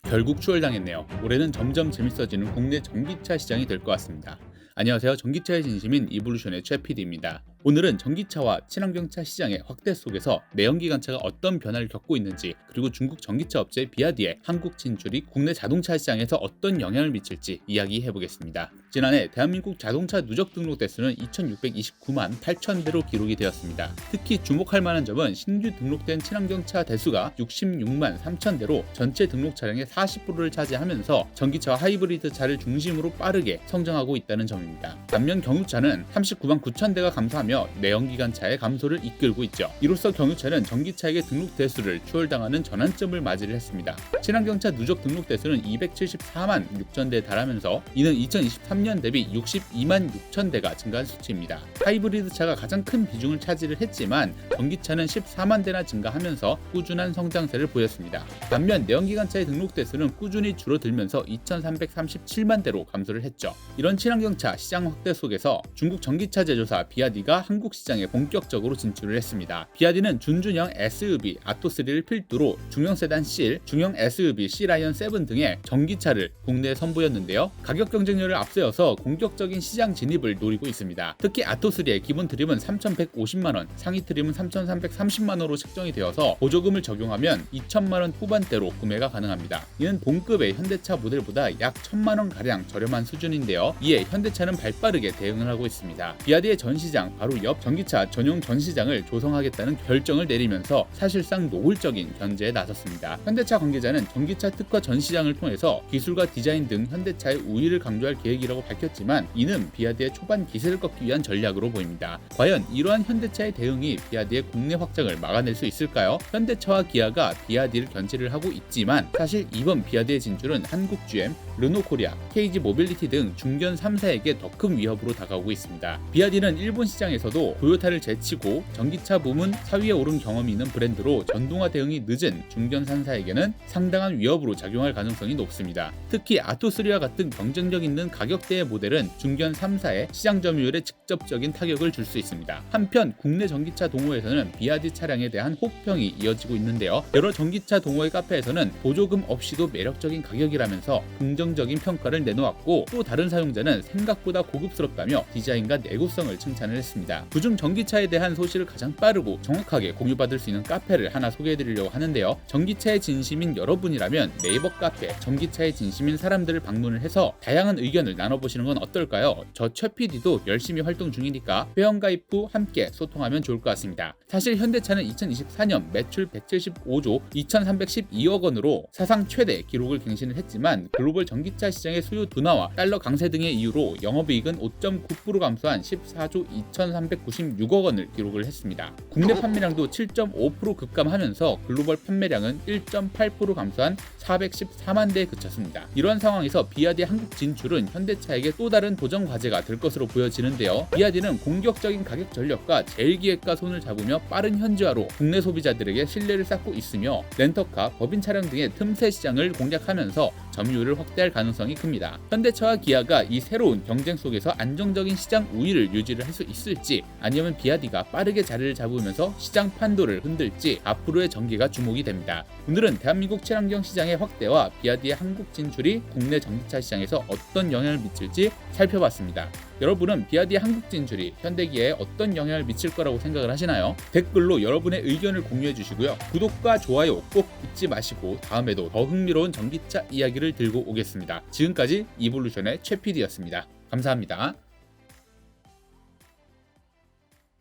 결국 추월당했네요. 올해는 점점 재밌어지는 국내 전기차 시장이 될 것 같습니다. 안녕하세요. 전기차의 진심인 이볼루션의 최 PD입니다. 오늘은 전기차와 친환경차 시장의 확대 속에서 내연기관차가 어떤 변화를 겪고 있는지, 그리고 중국 전기차 업체 비아디의 한국 진출이 국내 자동차 시장에서 어떤 영향을 미칠지 이야기해보겠습니다. 지난해 대한민국 자동차 누적 등록 대수는 2629만 8천 대로 기록이 되었습니다. 특히 주목할 만한 점은 신규 등록된 친환경차 대수가 66만 3천 대로 전체 등록 차량의 40%를 차지하면서 전기차와 하이브리드 차를 중심으로 빠르게 성장하고 있다는 점입니다. 반면 경유차는 39만 9천 대가 감소하며 내연기관차의 감소를 이끌고 있죠. 이로써 경유차는 전기차에게 등록 대수를 추월당하는 전환점을 맞이를 했습니다. 친환경차 누적 등록 대수는 274만 6천 대에 달하면서 이는 2023년 대비 62만 6천 대가 증가한 수치입니다. 하이브리드 차가 가장 큰 비중을 차지를 했지만 전기차는 14만 대나 증가하면서 꾸준한 성장세를 보였습니다. 반면 내연기관차의 등록 대수는 꾸준히 줄어들면서 2,337만 대로 감소를 했죠. 이런 친환경차 시장 확대 속에서 중국 전기차 제조사 비아디가 한국 시장에 본격적으로 진출을 했습니다. 비아디는 준중형 SUV 아토3를 필두로 중형 세단 실, 중형 SUV C라이언 7 등의 전기차를 국내에 선보였는데요. 가격 경쟁률을 앞세워서 공격적인 시장 진입을 노리고 있습니다. 특히 아토3의 기본 트림은 3,150만원, 상위 트림은 3,330만원으로 책정이 되어서 보조금을 적용하면 2천만원 후반대로 구매가 가능합니다. 이는 본급의 현대차 모델보다 약 1,000만원가량 저렴한 수준인데요. 이에 현대차는 발빠르게 대응을 하고 있습니다. 비아디의 전시장 바로 옆 전기차 전용 전시장을 조성하겠다는 결정을 내리면서 사실상 노골적인 견제에 나섰습니다. 현대차 관계자는 전기차 특화 전시장을 통해서 기술과 디자인 등 현대차의 우위를 강조할 계획이라고 밝혔지만 이는 비아디의 초반 기세를 꺾기 위한 전략으로 보입니다. 과연 이러한 현대차의 대응이 비아디의 국내 확장을 막아낼 수 있을까요? 현대차와 기아가 비아디를 견제를 하고 있지만 사실 이번 비아디의 진출은 한국 GM, 르노코리아, KG 모빌리티 등 중견 3사에게 더 큰 위협으로 다가오고 있습니다. 비아디는 일본 시장에서도 토요타를 제치고 전기차 부문 4위에 오른 경험이 있는 브랜드로 전동화 대응이 늦은 중견 3사에게는 상당한 위협으로 작용할 가능성이 높습니다. 특히 아토3와 같은 경쟁력 있는 가격대의 모델은 중견 3사의 시장 점유율에 직접적인 타격을 줄 수 있습니다. 한편 국내 전기차 동호회에서는 비아디 차량에 대한 혹평이 이어지고 있는데요. 여러 전기차 동호회 카페에서는 보조금 없이도 매력적인 가격이라면서 긍정적인 평가를 내놓았고, 또 다른 사용자는 생각보다 고급스럽다며 디자인과 내구성을 칭찬을 했습니다. 그중 전기차에 대한 소식을 가장 빠르고 정확하게 공유받을 수 있는 카페를 하나 소개해드리려고 하는데요. 전기차의 진심인 여러분이라면 네이버 카페 전기차의 진심인 사람들을 방문을 해서 다양한 의견을 나눠보시는 건 어떨까요? 저 최 PD도 열심히 활동 중이니까 회원가입 후 함께 소통하면 좋을 것 같습니다. 사실 현대차는 2024년 매출 175조 2,312억 원으로 사상 최대 기록을 갱신을 했지만 글로벌 전기차 시장의 수요 둔화와 달러 강세 등의 이유로 영업이익은 5.9% 감소한 14조 2,396억 원을 기록을 했습니다. 국내 판매량도 7.5% 급감하면서 글로벌 판매량은 1.8% 감소한 414만 대에 그쳤습니다. 이러한 상황에서 비아디의 한국 진출은 현대차에게 또 다른 도전 과제가 될 것으로 보여지는데요. 비아디는 공격적인 가격 전략과 제일기획과 손을 잡으며 빠른 현지화로 국내 소비자들에게 신뢰를 쌓고 있으며 렌터카, 법인 차량 등의 틈새 시장을 공략하면서 점유율을 확대할 가능성이 큽니다. 현대차와 기아가 이 새로운 경쟁 속에서 안정적인 시장 우위를 유지를 할 수 있을지, 아니면 비아디가 빠르게 자리를 잡으면서 시장 판도를 흔들지 앞으로의 전개가 주목이 됩니다. 오늘은 대한민국 친환경 시장의 확대와 비아디의 한국 진출이 국내 전기차 시장에서 어떤 영향을 미칠지 살펴봤습니다. 여러분은 비아디의 한국 진출이 현대기아에 어떤 영향을 미칠 거라고 생각을 하시나요? 댓글로 여러분의 의견을 공유해 주시고요. 구독과 좋아요 꼭 잊지 마시고 다음에도 더 흥미로운 전기차 이야기를 들고 오겠습니다. 지금까지 이볼루션의 최 PD였습니다. 감사합니다.